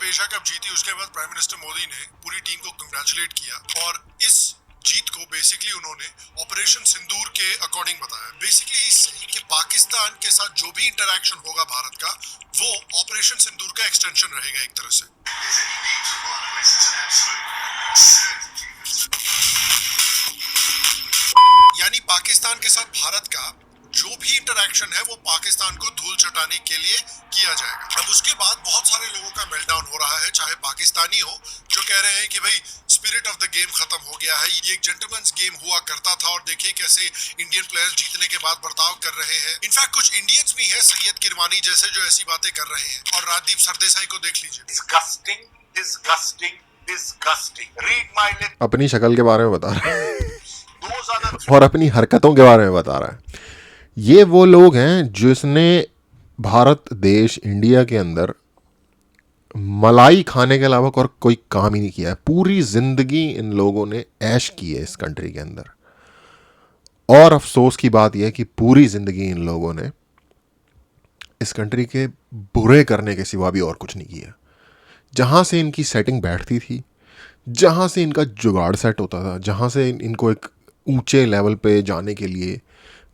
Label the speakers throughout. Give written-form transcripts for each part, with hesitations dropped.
Speaker 1: Asia cup जीती उसके बाद प्राइम मिनिस्टर मोदी ने पूरी टीम को कंग्रेचुलेट किया और इस जीत को बेसिकली उन्होंने ऑपरेशन सिंदूर के अकॉर्डिंग बताया। बेसिकली इससे कि पाकिस्तान के साथ जो भी इंटरैक्शन होगा भारत का वो ऑपरेशन सिंदूर का एक्सटेंशन रहेगा एक तरह से। यानी पाकिस्तान के साथ भारत का जो भी इंटरैक्शन है वो पाकिस्तान को धूल चटाने के लिए किया जाएगा। अब उसके बाद बहुत सारे लोगों का मेल्टडाउन हो रहा है, चाहे पाकिस्तानी हो जो कह रहे हैं कि भाई स्पिरिट ऑफ द गेम खत्म हो गया है, ये एक जेंटलमैन्स गेम हुआ करता था और देखिए कैसे इंडियन प्लेयर्स जीतने के बाद बर्ताव कर रहे हैं। इनफैक्ट कुछ इंडियंस भी हैं, सैयद किरमानी जैसे, जो ऐसी बातें कर रहे हैं। और राजदीप सरदेसाई को देख लीजिए।
Speaker 2: Disgusting, disgusting, disgusting. Read my lips.
Speaker 3: अपनी शक्ल के बारे में बता रहा है और अपनी हरकतों के बारे में बता रहा है। ये वो लोग हैं जिसने भारत देश इंडिया के अंदर मलाई खाने के अलावा और कोई काम ही नहीं किया है। पूरी ज़िंदगी इन लोगों ने ऐश की है इस कंट्री के अंदर। और अफसोस की बात यह है कि पूरी ज़िंदगी इन लोगों ने इस कंट्री के बुरे करने के सिवा भी और कुछ नहीं किया। जहाँ से इनकी सेटिंग बैठती थी, जहाँ से इनका जुगाड़ सेट होता था, जहाँ से इनको एक ऊंचे लेवल पे जाने के लिए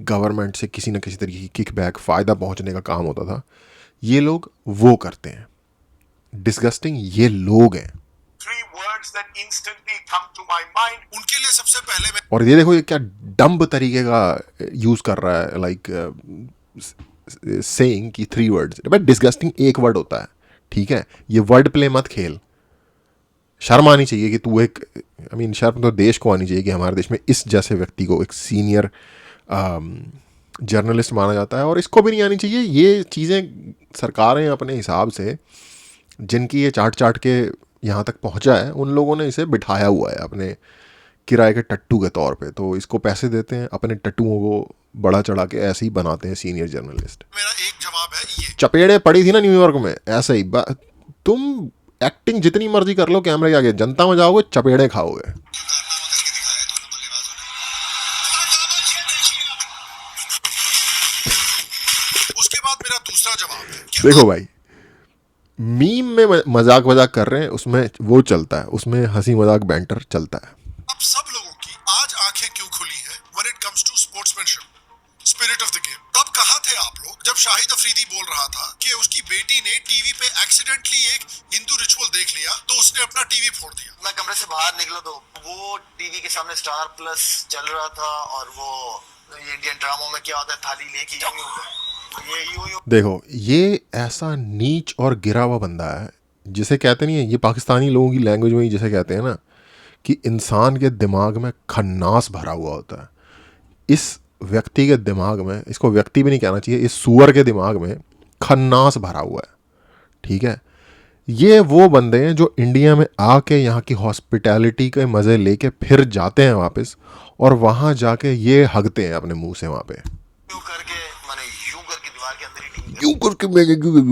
Speaker 3: गवर्नमेंट से किसी न किसी तरीके की किकबैक फ़ायदा पहुँचने का काम होता था, ये लोग वो करते हैं। डिस्गस्टिंग ये लोग हैं।
Speaker 2: Three words that instantly come to my mind.
Speaker 1: उनके लिए सबसे पहले मैं
Speaker 3: और ये देखो ये क्या डम्ब तरीके का यूज़ कर रहा है, लाइक सेइंग कि 3 वर्ड्स। बट डिस्गस्टिंग एक वर्ड होता है, ठीक है? ये वर्ड प्ले मत खेल। शर्म आनी चाहिए कि तू एक, आई मीन शर्म तो देश को आनी चाहिए कि हमारे देश में इस जैसे व्यक्ति को एक सीनियर जर्नलिस्ट माना जाता है। और इसको भी नहीं आनी चाहिए। ये चीज़ें सरकारें अपने हिसाब से, जिनकी ये चाट चाट के यहाँ तक पहुँचा है, उन लोगों ने इसे बिठाया हुआ है अपने किराए के टट्टू के तौर पे। तो इसको पैसे देते हैं, अपने टट्टुओं को बड़ा चढ़ा के ऐसे ही बनाते हैं सीनियर जर्नलिस्ट।
Speaker 1: मेरा एक जवाब है ये।
Speaker 3: चपेड़े पड़ी थी ना न्यूयॉर्क में, ऐसे ही तुम एक्टिंग जितनी मर्जी कर लो कैमरे के आगे, जनता में जाओगे चपेड़े खाओगे।
Speaker 1: उसके बाद मेरा दूसरा जवाब है कि
Speaker 3: देखो भाई, मीम में मजाक वजाक कर रहे हैं, उसमें वो चलता है, उसमें हंसी मजाक बैंटर चलता है।
Speaker 1: अब सब लोगों की आज आंखें क्यों खुली हैं when it comes to sportsmanship, spirit of the game. तब कहाँ थे आप लोग जब शाहिद अफरीदी बोल रहा था कि उसकी बेटी ने टीवी पे एक्सीडेंटली एक हिंदू रिचुअल देख लिया तो उसने अपना टीवी फोड़ दिया।
Speaker 4: मैं कमरे से बाहर निकला तो वो टीवी के सामने स्टार प्लस चल रहा था और वो ये इंडियन ड्रामों में क्या होता है, थाली लेके ये यूं
Speaker 3: देखो ये ऐसा नीच और गिरा हुआ बंदा है जिसे कहते नहीं है, ये पाकिस्तानी लोगों की लैंग्वेज में ही जिसे कहते हैं ना कि इंसान के दिमाग में खन्नास भरा हुआ होता है। इस व्यक्ति के दिमाग में, इसको व्यक्ति भी नहीं कहना चाहिए, इस सूअर के दिमाग में खन्नास भरा हुआ है, ठीक है? ये वो बंदे हैं जो इंडिया में आके यहाँ की हॉस्पिटैलिटी के मज़े लेके फिर जाते हैं वापस, और वहाँ जाके ये हगते हैं अपने मुंह से वहाँ पे,
Speaker 4: करके मैंने यूं करके दीवार के अंदर ही टीवी
Speaker 3: यूं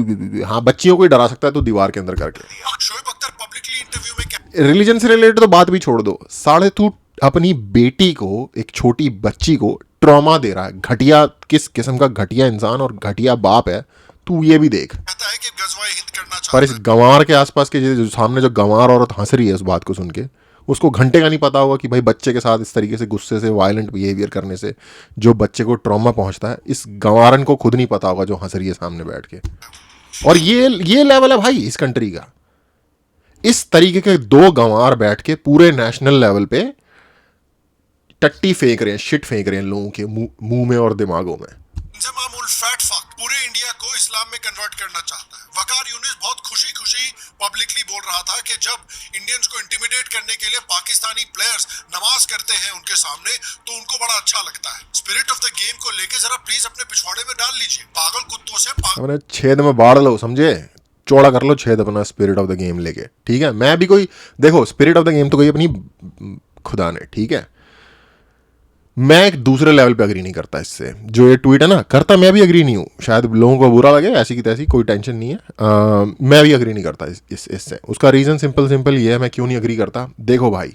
Speaker 3: करके। हाँ, बच्चियों को ही डरा सकता है तो दीवार के अंदर करके।
Speaker 1: शोएब अख्तर पब्लिकली इंटरव्यू में क्या
Speaker 3: रिलीजन से रिलेटेड तो बात भी छोड़ दो, साढ़े तू अपनी बेटी को, एक छोटी बच्ची को ट्रॉमा दे रहा है। घटिया, किस किस्म का घटिया इंसान और घटिया बाप है तू, ये भी देख।
Speaker 1: कहता है कि गजवाए हिंद करना चाहता
Speaker 3: पर इस गंवार के आसपास के जो सामने जो गंवार औरत हंस रही है उस बात को सुन के, उसको घंटे का नहीं पता होगा कि भाई बच्चे के साथ इस तरीके से गुस्से से वायलेंट बिहेवियर करने से जो बच्चे को ट्रॉमा पहुंचता है, इस गंवारन को खुद नहीं पता होगा जो हंस रही है सामने बैठ के। और ये लेवल है भाई इस कंट्री का। इस तरीके के 2 गंवार बैठ के पूरे नेशनल लेवल पे टट्टी फेंक रहे हैं, शिट फेंक रहे हैं लोगों के मुंह में और दिमागों में।
Speaker 1: मामूल फैट फक पूरे इंडिया को इस्लाम में कन्वर्ट करना चाहता है। वकार यूनिस बहुत खुशी खुशी पब्लिकली बोल रहा था कि जब इंडियंस को इंटिमिडेट करने के लिए पाकिस्तानी प्लेयर्स नमाज करते हैं उनके सामने तो उनको बड़ा अच्छा लगता है। स्पिरिट ऑफ द गेम को लेके जरा प्लीज अपने पिछवाड़े में डाल लीजिए। पागल कुत्तों से
Speaker 3: अपने छेद में बाढ़ लो, समझे? चौड़ा कर लो छेद अपना स्पिरिट ऑफ द गेम लेके, ठीक है? मैं भी कोई, देखो स्पिरिट ऑफ द गेम तो कोई अपनी खुदा ने, ठीक है? मैं एक दूसरे लेवल पे एग्री नहीं करता इससे। जो ये ट्वीट है ना, करता मैं भी एग्री नहीं हूँ, शायद लोगों को बुरा लगे, ऐसी की तैसी, कोई टेंशन नहीं है। मैं भी एग्री नहीं करता इससे। उसका रीज़न सिंपल ये है मैं क्यों नहीं एग्री करता। देखो भाई,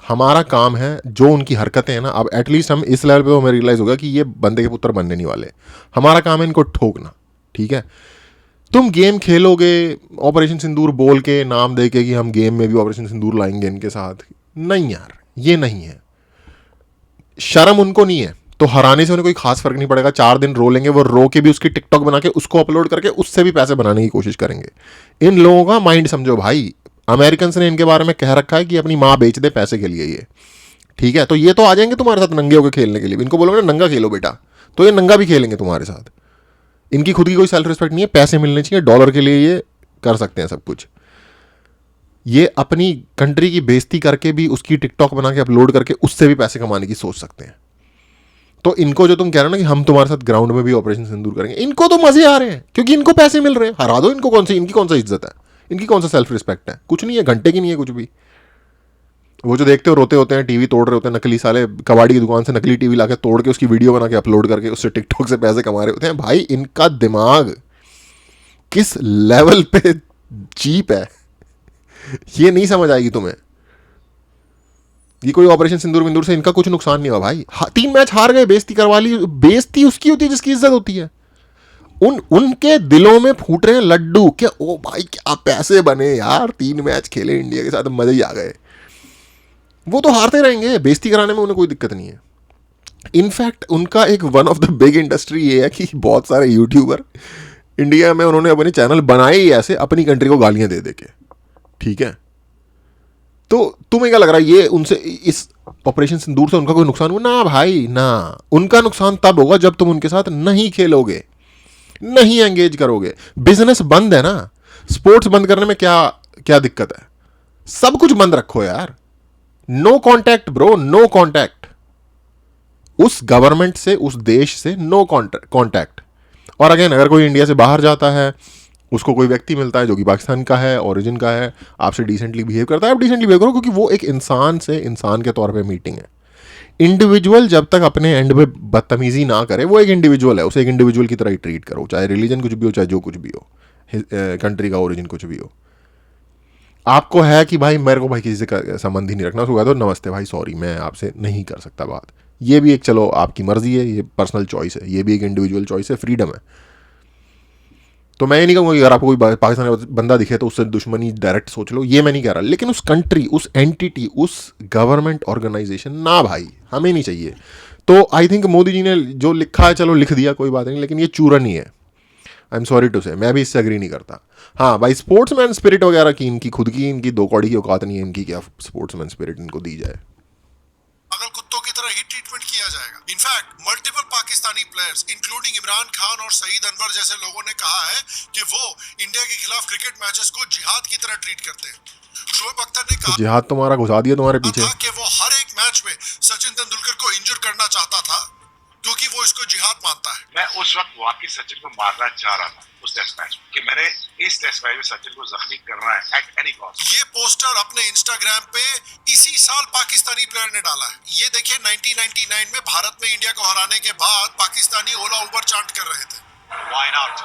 Speaker 3: हमारा काम है, जो उनकी हरकतें हैं ना, अब एटलीस्ट हम इस लेवल पे हमें रियलाइज़ होगा कि ये बंदे के पुत्र बनने नहीं वाले। हमारा काम है इनको ठोकना, ठीक है? तुम गेम खेलोगे ऑपरेशन सिंदूर बोल के, नाम दे के कि हम गेम में भी ऑपरेशन सिंदूर लाएंगे इनके साथ, नहीं यार, ये नहीं है। शर्म उनको नहीं है तो हराने से उन्हें कोई खास फर्क नहीं पड़ेगा। 4 दिन रो लेंगे, वो रो के भी उसकी टिकटॉक बना के उसको अपलोड करके उससे भी पैसे बनाने की कोशिश करेंगे। इन लोगों का माइंड समझो भाई। अमेरिकन ने इनके बारे में कह रखा है कि अपनी माँ बेच दे पैसे के लिए ये, ठीक है। तो ये तो आ जाएंगे तुम्हारे साथ नंगे होकर खेलने के लिए। इनको बोलोगे ना नंगा खेलो बेटा, तो ये नंगा भी खेलेंगे तुम्हारे साथ। इनकी खुद की कोई सेल्फ रिस्पेक्ट नहीं है, पैसे मिलने चाहिए, डॉलर के लिए ये कर सकते हैं सब कुछ। ये अपनी कंट्री की बेइज्जती करके भी उसकी टिकटॉक बना के अपलोड करके उससे भी पैसे कमाने की सोच सकते हैं। तो इनको जो तुम कह रहे हो ना कि हम तुम्हारे साथ ग्राउंड में भी ऑपरेशन सिंदूर करेंगे, इनको तो मजे आ रहे हैं क्योंकि इनको पैसे मिल रहे हैं। हरा दो इनको, इनकी कौन सा इज्जत है, इनकी कौन सा सेल्फ रिस्पेक्ट है, कुछ नहीं है, घंटे की नहीं है कुछ भी। वो जो देखते हो रोते होते हैं, टीवी तोड़ रहे होते हैं, नकली साले कबाड़ी की दुकान से नकली टीवी लाके तोड़ के उसकी वीडियो बना के अपलोड करके उससे टिकटॉक से पैसे कमा रहे होते हैं। भाई इनका दिमाग किस लेवल पे चीप है ये नहीं समझ आएगी तुम्हें। ये कोई ऑपरेशन सिंदूर विंदूर से इनका कुछ नुकसान नहीं हुआ भाई। 3 मैच हार गए, बेइज्जती करवा ली। बेइज्जती उसकी होती है जिसकी इज्जत होती है। उनके दिलों में फूट रहे हैं लड्डू क्या, ओ भाई क्या पैसे बने यार, 3 मैच खेले इंडिया के साथ, मजे ही आ गए। वो तो हारते रहेंगे, बेइज्जती कराने में उन्हें कोई दिक्कत नहीं है। इनफैक्ट उनका एक one of the big industry ये है कि बहुत सारे यूट्यूबर इंडिया में उन्होंने अपने चैनल बनाए ही ऐसे अपनी कंट्री को गालियां दे दे के, ठीक है। तो तुम्हें क्या लग रहा है ये उनसे, इस ऑपरेशन सिंदूर से उनका कोई नुकसान हुआ? ना भाई ना। उनका नुकसान तब होगा जब तुम उनके साथ नहीं खेलोगे, नहीं एंगेज करोगे। बिजनेस बंद है ना, स्पोर्ट्स बंद करने में क्या क्या दिक्कत है? सब कुछ बंद रखो यार। No contact bro, no contact उस गवर्नमेंट से, उस देश से, नो कॉन्टैक्ट। और अगेन अगर कोई इंडिया से बाहर जाता है, उसको कोई व्यक्ति मिलता है जो कि पाकिस्तान का है, ओरिजिन का है, आपसे डिसेंटली बिहेव करता है, आप डिसेंटली बिहेव करो, क्योंकि वो एक इंसान से इंसान के तौर पे मीटिंग है। इंडिविजुअल जब तक अपने एंड पे बदतमीजी ना करे, वो एक इंडिविजुअल है, उसे एक इंडिविजुअल की तरह ही ट्रीट करो, चाहे रिलीजन कुछ भी हो, चाहे जो कुछ भी हो, कंट्री का ओरिजिन कुछ भी हो। आपको है कि भाई मेरे को भाई किसी से संबंध ही नहीं रखना, उसको कह दो नमस्ते भाई, सॉरी मैं आपसे नहीं कर सकता बात। ये भी एक चलो आपकी मर्जी है, ये पर्सनल चॉइस है, ये भी एक इंडिविजुअल चॉइस है, फ्रीडम है। तो मैं ये नहीं कहूँगा कि अगर आपको कोई पाकिस्तानी बंदा दिखे तो उससे दुश्मनी डायरेक्ट सोच लो, ये मैं नहीं कह रहा। लेकिन उस कंट्री, उस एंटिटी, उस गवर्नमेंट ऑर्गेनाइजेशन, ना भाई हमें नहीं चाहिए। तो आई थिंक मोदी जी ने जो लिखा है चलो लिख दिया, कोई बात नहीं, लेकिन ये चूरन ही है। आई एम सॉरी टू से, मैं भी इससे एग्री नहीं करता। हाँ भाई स्पोर्ट्समैन स्पिरिट वगैरह की इनकी खुद की, इनकी 2 कौड़ी की औकात नहीं है इनकी, क्या स्पोर्ट्समैन स्पिरिट इनको दी जाए।
Speaker 1: पागल कुत्तों की तरह ही ट्रीटमेंट किया जाएगा। In fact multiple Pakistani players including Imran Khan और सईद अनवर जैसे लोगों ने कहा है कि वो इंडिया के खिलाफ क्रिकेट मैचेस को जिहाद की तरह ट्रीट करते हैं। शोएब अख्तर ने कहा
Speaker 3: जिहाद तुम्हारा घुसा दिया तुम्हारे पीछे
Speaker 1: कि वो हर एक मैच में सचिन तेंदुलकर को इंजर करना चाहता था क्योंकि वो इसको जिहाद मानता है।
Speaker 2: मैं उस वक्त वाकई सचिन को मारना चाह रहा था उस टेस्ट मैच में, कि मैंने इस टेस्ट मैच में सचिन को जख्मी करना है एट एनी कॉस्ट।
Speaker 1: ये पोस्टर अपने इंस्टाग्राम पे इसी साल पाकिस्तानी प्लेयर ने डाला है। ये देखिए 1999 में भारत में इंडिया को हराने के बाद पाकिस्तानी ओला उबर चांट कर रहे थे।
Speaker 2: Why not?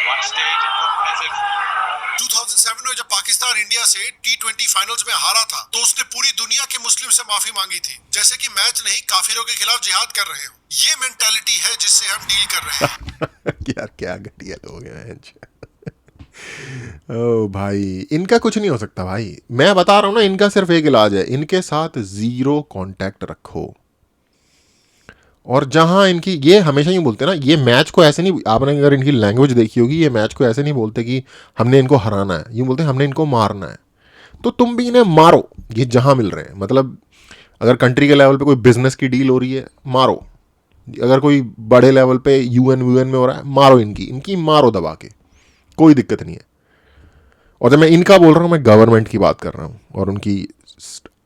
Speaker 2: One stage it looked as if
Speaker 1: 2007 में जब पाकिस्तान इंडिया से T20 फाइनल्स में हारा था तो उसने पूरी दुनिया के मुस्लिम से माफी मांगी थी, जैसे कि मैच नहीं काफिरों के खिलाफ जिहाद कर रहे हो। ये मेंटालिटी है जिससे हम डील कर रहे हैं।
Speaker 3: यार क्या घटिया लोग हैं। ओ भाई इनका कुछ नहीं हो सकता भाई, मैं बता रहा हूं ना, इनका सिर्फ एक इलाज है, इनके साथ 0 कांटेक्ट रखो। और जहां इनकी, ये हमेशा ही बोलते हैं ना, ये मैच को ऐसे नहीं, आपने अगर इनकी लैंग्वेज देखी होगी, ये मैच को ऐसे नहीं बोलते कि हमने इनको हराना है, यूँ बोलते हैं हमने इनको मारना है। तो तुम भी इन्हें मारो, ये जहां मिल रहे हैं। मतलब अगर कंट्री के लेवल पे कोई बिजनेस की डील हो रही है, मारो। अगर कोई बड़े लेवल पे यूएन में हो रहा है, मारो इनकी मारो दबा के, कोई दिक्कत नहीं है। और जब मैं इनका बोल रहा हूँ, मैं गवर्नमेंट की बात कर रहा हूँ और उनकी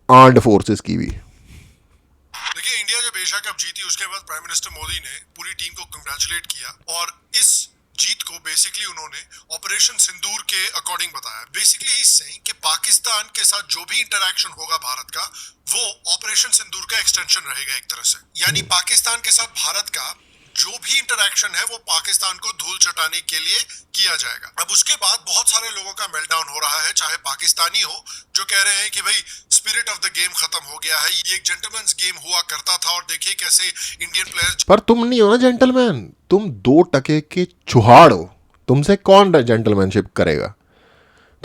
Speaker 3: आर्म्ड फोर्सेस की भी।
Speaker 1: देखिए इंडिया जब एशिया कप जीती उसके बाद प्राइम मिनिस्टर मोदी ने पूरी टीम को कंग्रेचुलेट किया और इस जीत को बेसिकली उन्होंने ऑपरेशन सिंदूर के अकॉर्डिंग बताया। बेसिकली इज सेइंग कि पाकिस्तान के साथ जो भी इंटरैक्शन होगा भारत का, वो ऑपरेशन सिंदूर का एक्सटेंशन रहेगा एक तरह से। यानी पाकिस्तान के साथ भारत का जो भी इंटरैक्शन है वो पाकिस्तान को धूल चटाने के लिए किया जाएगा। अब उसके बाद बहुत सारे लोगों का मेल्टडाउन हो रहा है, चाहे पाकिस्तानी हो, जो कह रहे हैं कि भाई स्पिरिट ऑफ द गेम खत्म हो गया है, ये एक जेंटलमैन्स गेम हुआ करता था और देखिए कैसे इंडियन प्लेयर्स।
Speaker 3: पर तुम नहीं हो ना जेंटलमैन, तुम 2 टके के चुहाड़ हो, तुमसे कौन जेंटलमैनशिप करेगा?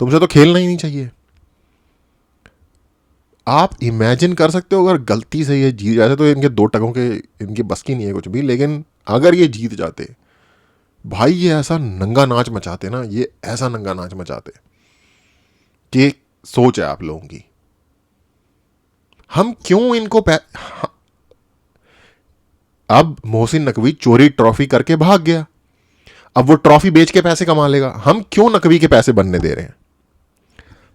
Speaker 3: तुमसे तो खेलना ही नहीं चाहिए। आप इमेजिन कर सकते हो अगर गलती से ये जीत जाते, तो इनके दो टकों के इनकी बस की नहीं है कुछ भी, लेकिन अगर ये जीत जाते भाई, ये ऐसा नंगा नाच मचाते ना, ये ऐसा नंगा नाच मचाते कि सोच है आप लोगों की। हम क्यों इनको अब मोहसिन नकवी चोरी ट्रॉफी करके भाग गया, अब वो ट्रॉफी बेच के पैसे कमा लेगा। हम क्यों नकवी के पैसे बनने दे रहे हैं?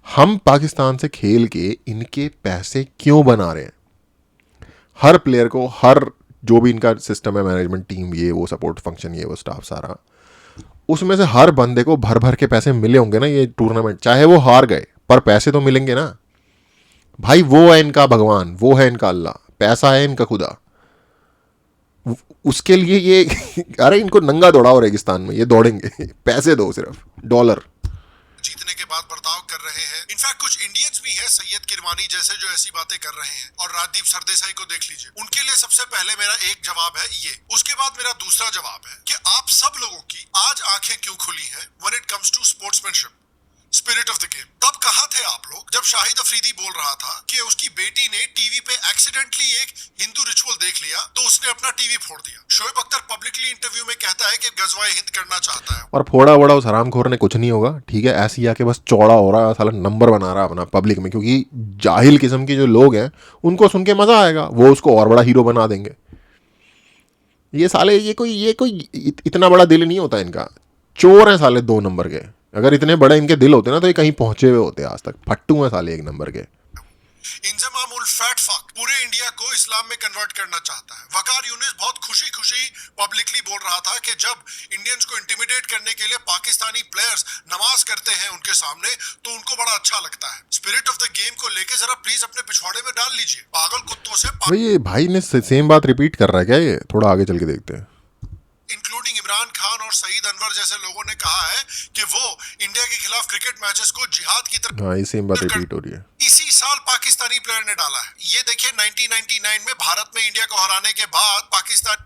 Speaker 3: हम पाकिस्तान से खेल के इनके पैसे क्यों बना रहे हैं? हर प्लेयर को, हर जो भी इनका सिस्टम है, मैनेजमेंट टीम, ये वो सपोर्ट फंक्शन, ये वो स्टाफ सारा, उसमें से हर बंदे को भर भर के पैसे मिले होंगे ना ये टूर्नामेंट, चाहे वो हार गए, पर पैसे तो मिलेंगे ना भाई। वो है इनका भगवान, वो है इनका अल्लाह, पैसा है इनका खुदा। उसके लिए ये अरे इनको नंगा दौड़ाओ रेगिस्तान में, ये दौड़ेंगे। पैसे दो, सिर्फ डॉलर।
Speaker 1: जीतने के बाद बर्ताव कर रहे हैं। इनफैक्ट कुछ इंडियंस भी हैं, सैयद किरमानी जैसे, जो ऐसी बातें कर रहे हैं। और राजदीप सरदेसाई को देख लीजिए। उनके लिए सबसे पहले मेरा एक जवाब है ये। उसके बाद मेरा दूसरा जवाब है कि आप सब लोगों की आज आंखें क्यों खुली हैं when it comes to sportsmanship, spirit of the game. तब कहा थे आप लोग जब शाहिद अफरीदी बोल रहा था कि उसकी बेटी ने टीवी पे एक्सीडेंटली एक हिंदू रिचुअल देख लिया तो उसने अपना टीवी फोड़ दिया। शोएब अख्तर पब्लिकली इंटरव्यू में कहता है कि गजवाए हिंद करना चाहता है।
Speaker 3: और फोड़ा वोड़ा उस हरामखोर ने कुछ नहीं होगा, ठीक है, ऐसे ही आके बस चौड़ा हो रहा है साला, नंबर बना रहा है अपना पब्लिक में, क्योंकि जाहिल किस्म के जो लोग हैं उनको सुन के मजा आएगा, वो उसको और बड़ा हीरो बना देंगे। ये साले ये कोई इतना बड़ा दिल नहीं होता इनका, चोर हैं साले 2 नंबर के। अगर इतने बड़े इनके दिल होते ना तो ये कहीं पहुंचे हुए होते आज तक। फट्टू हैं साले 1 नंबर के।
Speaker 1: इंजमाम उल फैट फक पूरे इंडिया को इस्लाम में कन्वर्ट करना चाहता है। वकार यूनिस बहुत खुशी खुशी पब्लिकली बोल रहा था कि जब इंडियंस को इंटिमिडेट करने के लिए पाकिस्तानी प्लेयर्स नमाज करते हैं उनके सामने तो उनको बड़ा अच्छा लगता है। स्पिरिट ऑफ द गेम को लेके जरा प्लीज अपने पिछवाड़े में डाल लीजिए। पागल कुत्तों से
Speaker 3: भाई ये भाई ने सेम बात रिपीट कर रहा है क्या? ये थोड़ा आगे चल के देखते हैं।
Speaker 1: इंक्लूडिंग इमरान खान और सईद अनवर जैसे लोगों ने कहा है कि वो इंडिया के खिलाफ क्रिकेट मैचेस को जिहाद की तरह।
Speaker 3: हाँ, ये सेम बात रिपीट हो रही है।
Speaker 1: इसी साल पाकिस्तानी प्लेयर ने डाला है। ये देखिए 1999 में भारत में इंडिया को हराने के बाद पाकिस्तान,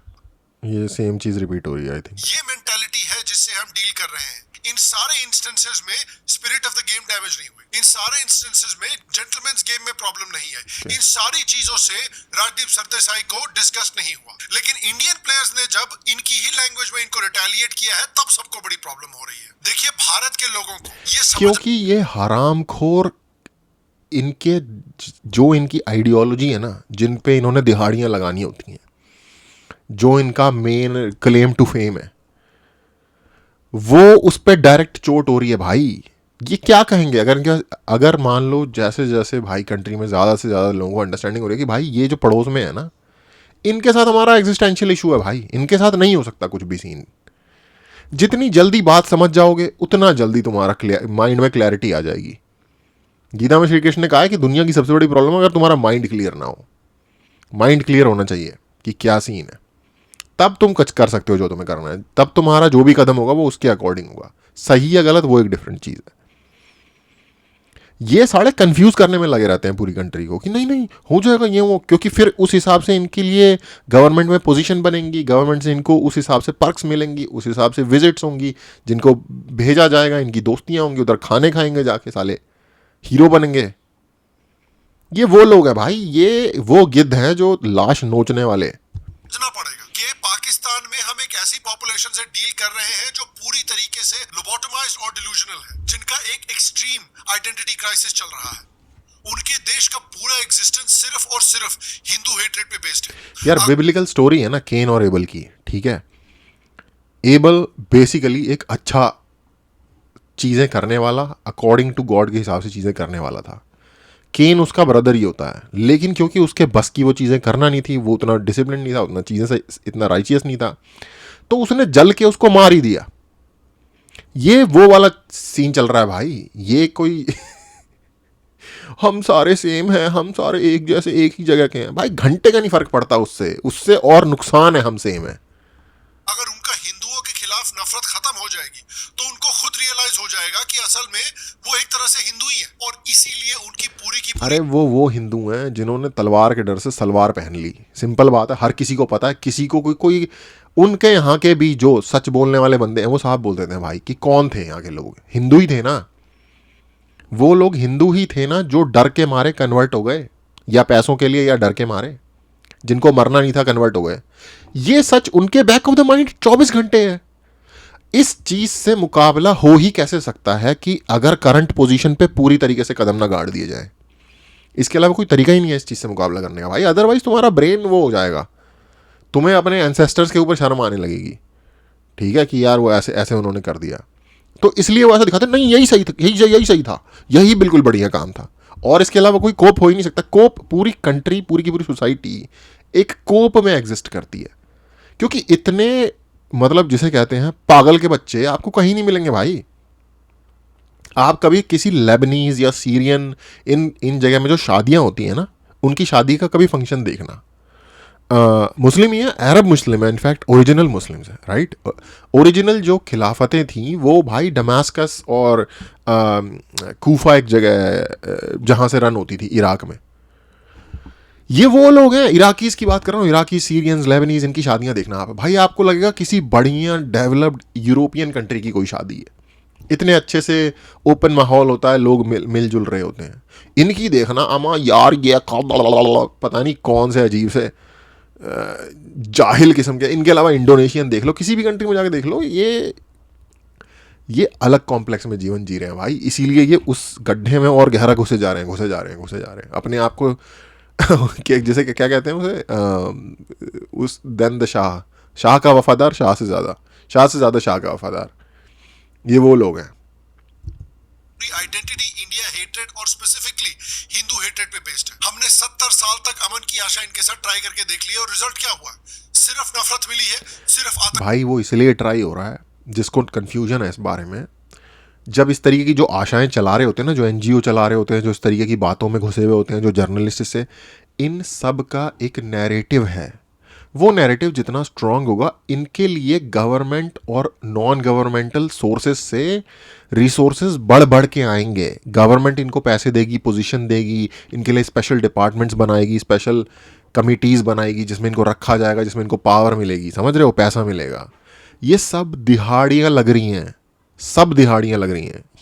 Speaker 3: ये सेम चीज रिपीट हो रही है आई थिंक।
Speaker 1: ये मेंटालिटी है जिससे हम डील कर रहे हैं। इन सारे इंस्टेंसेस में spirit of the game damage नहीं हुई। इन सारे इंस्टेंसेस में जेंटलमैन्स गेम में प्रॉब्लम नहीं है। इन सारी चीजों से राजदीप सरदेसाई को डिस्कस नहीं हुआ। लेकिन इंडियन प्लेयर्स ने जब इनकी ही लैंग्वेज में इनको रिटेलिएट किया है तब सबको बड़ी प्रॉब्लम हो रही है। देखिए भारत के लोगों को ये
Speaker 3: क्योंकि ये हरामखोर, इनके जो इनकी आइडियोलॉजी है ना, जिन पे इन्होंने दिहाड़ियां लगानी होती हैं, जो इनका मेन क्लेम टू फेम है, वो उस पर डायरेक्ट चोट हो रही है भाई। ये क्या कहेंगे अगर मान लो जैसे जैसे भाई कंट्री में ज़्यादा से ज़्यादा लोगों को अंडरस्टैंडिंग हो रही है कि भाई ये जो पड़ोस में है ना, इनके साथ हमारा एग्जिस्टेंशियल इशू है भाई, इनके साथ नहीं हो सकता कुछ भी सीन। जितनी जल्दी बात समझ जाओगे उतना जल्दी तुम्हारा माइंड में क्लैरिटी आ जाएगी। गीता में श्री कृष्ण ने कहा है कि दुनिया की सबसे बड़ी प्रॉब्लम अगर तुम्हारा माइंड क्लियर ना हो, माइंड क्लियर होना चाहिए कि क्या सीन है, तब तुम कुछ कर सकते हो जो तुम्हें करना है। तब तुम्हारा जो भी कदम होगा वो उसके अकॉर्डिंग होगा। सही या गलत वो एक डिफरेंट चीज़ है। ये सारे कंफ्यूज करने में लगे रहते हैं पूरी कंट्री को कि नहीं नहीं हो जाएगा ये वो, क्योंकि फिर उस हिसाब से इनके लिए गवर्नमेंट में पोजीशन बनेंगी, गवर्नमेंट से इनको उस हिसाब से पर्क्स मिलेंगी, उस हिसाब से विजिट्स होंगी, जिनको भेजा जाएगा, इनकी दोस्तियां होंगी, उधर खाने खाएंगे जाके, साले हीरो बनेंगे। ये वो लोग हैं भाई, ये वो गिद्ध हैं जो लाश नोचने वाले।
Speaker 1: समझना पड़ेगा कि पाकिस्तान में हम एक ऐसी पॉपुलेशन से डील कर रहे हैं जो पूरी तरीके से लोबोटमाइज्ड और डिल्यूजनल है, जिनका एक एक्सट्रीम आइडेंटिटी क्राइसिस चल रहा है। उनके देश का पूरा एग्जिस्टेंस सिर्फ और सिर्फ हिंदू हेट्रेड पे बेस्ड है।
Speaker 3: यार बिब्लिकल स्टोरी है ना केन और एबल की, ठीक है। एबल बेसिकली एक अच्छा चीज़ें करने वाला, अकॉर्डिंग टू गॉड के हिसाब से चीज़ें करने वाला था। केन उसका ब्रदर ही होता है, लेकिन क्योंकि उसके बस की वो चीज़ें करना नहीं थी, वो उतना डिसिप्लिन नहीं था, उतना चीज़ें से इतना राइचियस नहीं था, तो उसने जल के उसको मार ही दिया। ये वो वाला सीन चल रहा है भाई। ये कोई हम सारे सेम हैं, हम सारे एक जैसे एक ही जगह के हैं, भाई घंटे का नहीं फर्क पड़ता उससे और नुकसान है हम सेम है।
Speaker 1: अगर उनका हिंदुओं के खिलाफ नफरत खत्म हो जाएगी तो उनको खुद रियलाइज हो जाएगा कि असल में वो एक तरह से हिंदू ही है, और इसीलिए उनकी पूरी की पूरी।
Speaker 3: अरे वो हिंदू हैं जिन्होंने तलवार के डर से सलवार पहन ली। सिंपल बात है, हर किसी को पता है, किसी को कोई उनके यहाँ के भी जो सच बोलने वाले बंदे हैं वो साफ बोल देते हैं भाई कि कौन थे यहाँ के लोग, हिंदू ही थे ना, वो लोग हिंदू ही थे ना जो डर के मारे कन्वर्ट हो गए, या पैसों के लिए या डर के मारे, जिनको मरना नहीं था कन्वर्ट हो गए। ये सच उनके बैक ऑफ द माइंड 24 घंटे है। इस चीज से मुकाबला हो ही कैसे सकता है कि अगर करंट पोजीशन पे पूरी तरीके से कदम ना गाड़ दिए जाए। इसके अलावा कोई तरीका ही नहीं है इस चीज से मुकाबला करने का भाई, अदरवाइज तुम्हारा ब्रेन वो हो जाएगा, तुम्हें अपने एंसेस्टर्स के ऊपर शर्म आने लगेगी, ठीक है, कि यार वो ऐसे ऐसे उन्होंने कर दिया। तो इसलिए वो ऐसा दिखाते नहीं, यही सही था, यही सही था, यही बिल्कुल बढ़िया काम था। और इसके अलावा कोई कोप हो ही नहीं सकता। कोप पूरी कंट्री, पूरी की पूरी सोसाइटी एक कोप में एग्जिस्ट करती है, क्योंकि इतने मतलब जिसे कहते हैं पागल के बच्चे आपको कहीं नहीं मिलेंगे भाई। आप कभी किसी लेबनीज या सीरियन इन जगह में जो शादियां होती हैं ना, उनकी शादी का कभी फंक्शन देखना। मुस्लिम ही है, अरब मुस्लिम है, इनफैक्ट ओरिजिनल मुस्लिम्स है, राइट। ओरिजिनल जो खिलाफतें थी वो भाई डमास्कस और कूफा एक जगह जहाँ से रन होती थी इराक में। ये वो लोग हैं, इराकीज की बात कर रहा हूँ, इराकी, सीरियंस, लेबनीज, इनकी शादियां देखना आप भाई, आपको लगेगा किसी बढ़िया डेवलप्ड यूरोपियन कंट्री की कोई शादी है। इतने अच्छे से ओपन माहौल होता है, लोग मिलजुल रहे होते हैं। इनकी देखना अमा यार ये पता नहीं कौन से अजीब से जाहिल किस्म के। इनके अलावा इंडोनेशियन देख लो, किसी भी कंट्री में जाके देख लो, ये अलग कॉम्प्लेक्स में जीवन जी रहे हैं भाई। इसीलिए ये उस गड्ढे में और गहरा घुसे जा रहे हैं अपने आप को जैसे क्या कहते हैं उसे, उस दन द शाह का वफादार, शाह से ज़्यादा शाह का वफादार, ये वो लोग हैं।
Speaker 1: आइडेंटिटी इंडिया हेट्रेड और स्पेसिफिकली हिंदू हेट्रेड पे बेस्ड है। हमने 70 साल तक अमन की आशा इनके साथ ट्राई करके देख ली और रिजल्ट क्या हुआ? सिर्फ नफरत मिली है, सिर्फ आतंक।
Speaker 3: भाई वो इसलिए ट्राई हो रहा है, जिसको कन्फ्यूजन है इस बारे में, जब इस तरीके की जो आशाएं चला रहे होते हैं ना, जो एनजीओ चला रहे होते हैं, जो इस तरीके की बातों में घुसे हुए होते हैं, जो जर्नलिस्ट से, इन सब का एक नैरेटिव है। वो नैरेटिव जितना स्ट्रांग होगा, इनके लिए गवर्नमेंट और नॉन गवर्नमेंटल सोर्सेज से रिसोर्सेज बढ़ बढ़ के आएंगे। गवर्नमेंट इनको पैसे देगी, पोजीशन देगी, इनके लिए स्पेशल डिपार्टमेंट्स बनाएगी, स्पेशल कमिटीज़ बनाएगी, जिसमें इनको रखा जाएगा, जिसमें इनको पावर मिलेगी, समझ रहे हो, पैसा मिलेगा। ये सब दिहाड़ियाँ लग रही हैं,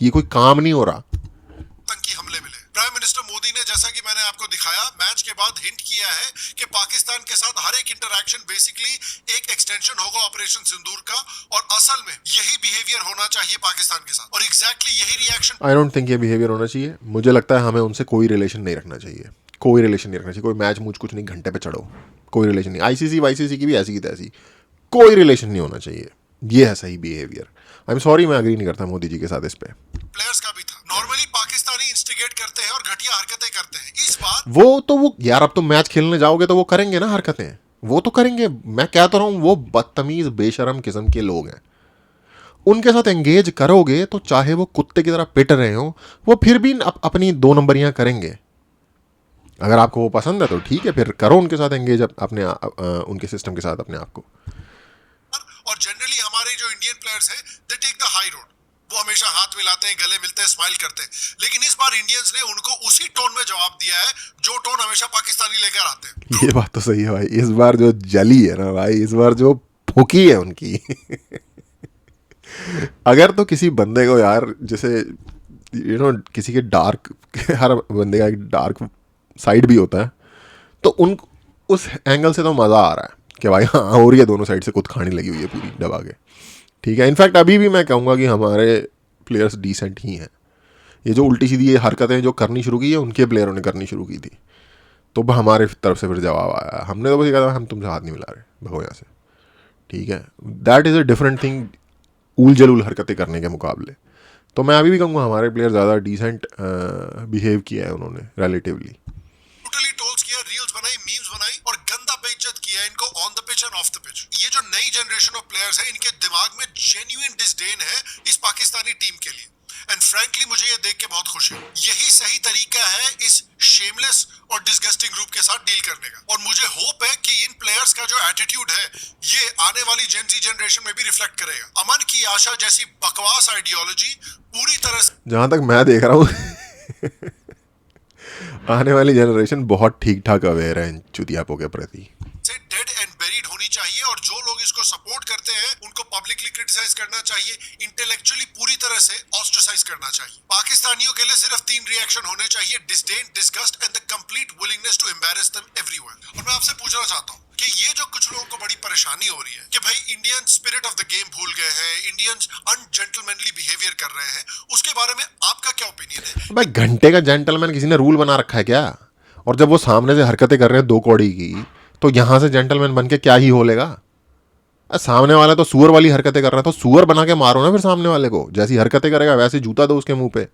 Speaker 3: ये कोई काम नहीं हो रहा।
Speaker 1: आतंकी हमले मिले। प्राइम मिनिस्टर मोदी ने, जैसा कि मैंने आपको दिखाया, मैच के बाद हिंट किया है कि पाकिस्तान के साथ हर एक इंटरैक्शन बेसिकली एक एक्सटेंशन होगा ऑपरेशन सिंदूर का, और असल में यही बिहेवियर होना चाहिए पाकिस्तान के साथ, और एग्जैक्टली यही रिएक्शन।
Speaker 3: आई डोंट थिंक ये बिहेवियर होना चाहिए। मुझे लगता है हमें उनसे कोई रिलेशन नहीं रखना चाहिए, कोई मैच मूच कुछ नहीं, घंटे पे चढ़ो, कोई रिलेशन नहीं। आईसीसी वाईसीसी की भी ऐसी की तैसी, कोई रिलेशन नहीं होना चाहिए। ये है सही बिहेवियर। आई एम सॉरी, मैं अग्री नहीं करता मोदी जी के साथ इस पे।
Speaker 1: प्लेयर्स का भी था। नॉर्मली पाकिस्तानी इंस्टिगेट करते हैं और घटिया हरकतें करते हैं। इस बार
Speaker 3: वो यार, अब तो मैच खेलने जाओगे तो वो करेंगे ना हरकतें, वो तो करेंगे। मैं कहता रहा हूँ, वो बदतमीज बेशरम किस्म के लोग हैं। उनके साथ एंगेज करोगे तो चाहे वो कुत्ते की तरह पिट रहे हो, वो फिर भी अपनी 2 नंबरियां करेंगे। अगर आपको वो पसंद है तो ठीक है, फिर करो उनके साथ एंगेज, अपने उनके सिस्टम के साथ अपने आप को।
Speaker 1: और जनरली हमारे जो इंडियन प्लेयर्स हैं, they take the high road. वो हमेशा हाथ मिलाते हैं, गले मिलते हैं, स्माइल करते हैं। लेकिन इस बार इंडियंस ने उनको उसी टोन में जवाब दिया है जो टोन हमेशा पाकिस्तानी लेकर आते हैं।
Speaker 3: ये बात तो सही है भाई। इस बार जो जली है ना भाई, इस बार जो फूकी है उनकी अगर तो किसी बंदे को यार, जैसे किसी के डार्क हर बंदे का एक डार्क साइड भी होता है, तो उस एंगल से तो मज़ा आ रहा है कि भाई हाँ, हो रही है, दोनों साइड से कुछ खाने लगी हुई है पूरी दबा के, ठीक है। इनफैक्ट अभी भी मैं कहूँगा कि हमारे प्लेयर्स डिसेंट ही हैं। ये जो उल्टी सीधी ये हरकतें जो करनी शुरू की है, उनके प्लेयरों ने करनी शुरू की थी, तो हमारे तरफ से फिर जवाब आया। हमने तो बस ये कहा हम तुमसे हाथ नहीं मिला रहे, भगो यहाँ से, ठीक है। That is a different thing उल जलूल हरकतें करने के मुकाबले। तो मैं अभी भी कहूँगा हमारे प्लेयर ज़्यादा डिसेंट बिहेव किया है उन्होंने रिलेटिवली।
Speaker 1: टोल्स किया, रील्स बनाई, मीम्स बनाई और गंदा बेइज्जत किया इनको on the pitch end of the pitch. ये जो नई जनरेशन ऑफ प्लेयर्स है, इनके दिमाग में जेन्युइन डिसडेन है इस पाकिस्तानी टीम के लिए। एंड फ्रैंकली मुझे ये देख के बहुत खुशी है। यही सही तरीका है इस शेमलेस और डिसगस्टिंग ग्रुप के साथ डील करने का। और मुझे होप है कि इन प्लेयर्स का जो एटीट्यूड है, ये आने वाली जेन ज़ी जनरेशन में भी रिफ्लेक्ट करेगा। अमन की आशा जैसी बकवास आइडियोलॉजी पूरी तरह से,
Speaker 3: जहाँ तक मैं देख रहा हूँ आने वाली जनरेशन बहुत ठीक ठाक अवेयर है इन चुतियापों के प्रति।
Speaker 1: डेड एंड बेरीड होनी चाहिए, और जो लोग इसको सपोर्ट क्रिटिसाइज करना चाहिए, इंटेलेक्चुअली पूरी तरह से ऑस्ट्रेसाइज करना चाहिए। पाकिस्तानियों के लिए सिर्फ 3 रिएक्शन होने चाहिए: disdain, disgust and the complete willingness to embarrass them everywhere. और मैं आपसे पूछना चाहता हूँ कि ये जो कुछ लोगों को बड़ी परेशानी हो रही है कि भाई Indian spirit of the game भूल गए हैं, इंडियंस अनजेंटलमैनली बिहेवियर कर रहे हैं, उसके बारे में आपका क्या ओपिनियन है?
Speaker 3: भाई घंटे का जेंटलमैन किसी ने रूल बना रखा है क्या? और जब वो सामने से हरकतें कर रहे हैं 2 कौड़ी की, तो यहाँ से जेंटलमैन बन के क्या ही हो लेगा? सामने वाला तो सुअर वाली हरकतें कर रहा है, तो सुअर बना के मारो ना फिर सामने वाले को। जैसी हरकतें करेगा वैसे जूता दो उसके मुंह पे।